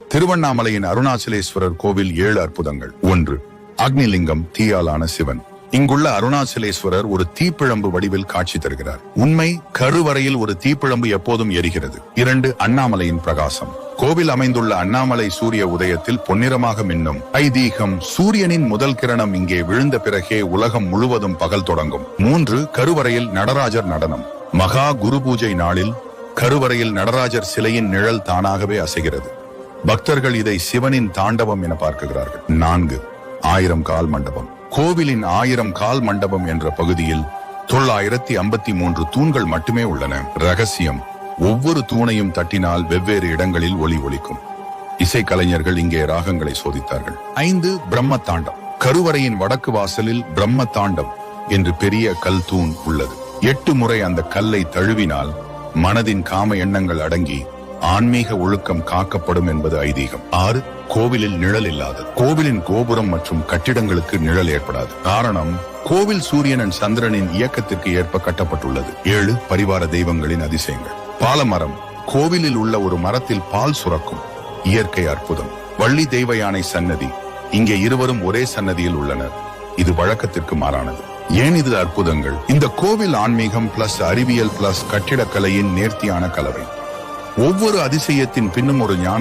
திருவண்ணாமலையின் அருணாச்சலேஸ்வரர் கோவில் 7 அற்புதங்கள். 1. அக்னிலிங்கம், தீயாலான சிவன். இங்குள்ள அருணாச்சலேஸ்வரர் ஒரு தீப்பிழம்பு வடிவில் காட்சி தருகிறார். உண்மை, கருவறையில் ஒரு தீப்பிழம்பு எப்போதும் எரிகிறது. 2. அண்ணாமலையின் பிரகாசம். கோவில் அமைந்துள்ள அண்ணாமலை சூரிய உதயத்தில் பொன்னிறமாக மின்னும். ஐதீகம், சூரியனின் முதல் கிரணம் இங்கே விழுந்த பிறகே உலகம் முழுவதும் பகல் தொடங்கும். 3. கருவறையில் நடராஜர் நடனம். மகா குரு பூஜை நாளில் கருவறையில் நடராஜர் சிலையின் நிழல் தானாகவே அசைகிறது. பக்தர்கள் இதை சிவனின் தாண்டவம் என பார்க்கிறார்கள். 4. 1000 கால் மண்டபம். கோவிலின் 1000 கால் மண்டபம் என்ற பகுதியில் 953 தூண்கள் மட்டுமே உள்ளன. ரகசியம், ஒவ்வொரு தூணையும் தட்டினால் வெவ்வேறு இடங்களில் ஒலி ஒலிக்கும். இசைக்கலைஞர்கள் இங்கே ராகங்களை சோதித்தார்கள். 5. பிரம்ம தாண்டம். கருவறையின் வடக்கு வாசலில் பிரம்ம தாண்டம் என்று பெரிய கல் தூண் உள்ளது. 8 முறை அந்த கல்லை தழுவினால் மனதின் காம எண்ணங்கள் அடங்கி ஆன்மீக ஒழுக்கம் காக்கப்படும் என்பது ஐதீகம். 6. கோவிலில் நிழல் இல்லாதது. கோவிலின் கோபுரம் மற்றும் கட்டிடங்களுக்கு நிழல் ஏற்படாது. காரணம், கோவில் சூரியனின் சந்திரனின் இயக்கத்திற்கு ஏற்ப கட்டப்பட்டுள்ளது. 7. பரிவார தெய்வங்களின் அதிசயங்கள். பாலமரம். கோவிலில் உள்ள ஒரு மரத்தில் பால் சுரக்கும் இயற்கை அற்புதம். வள்ளி தெய்வ யானை சன்னதி. இங்கே இருவரும் ஒரே சன்னதியில் உள்ளனர். இது வழக்கத்திற்கு மாறானது. ஏன் இது அற்புதங்கள்? இந்த கோவில் ஆன்மீகம் பிளஸ் அறிவியல் பிளஸ் கட்டிடக்கலையின் நேர்த்தியான கலவை. ஒவ்வொரு அதிசயத்தின் பின்னும் ஒரு ஞான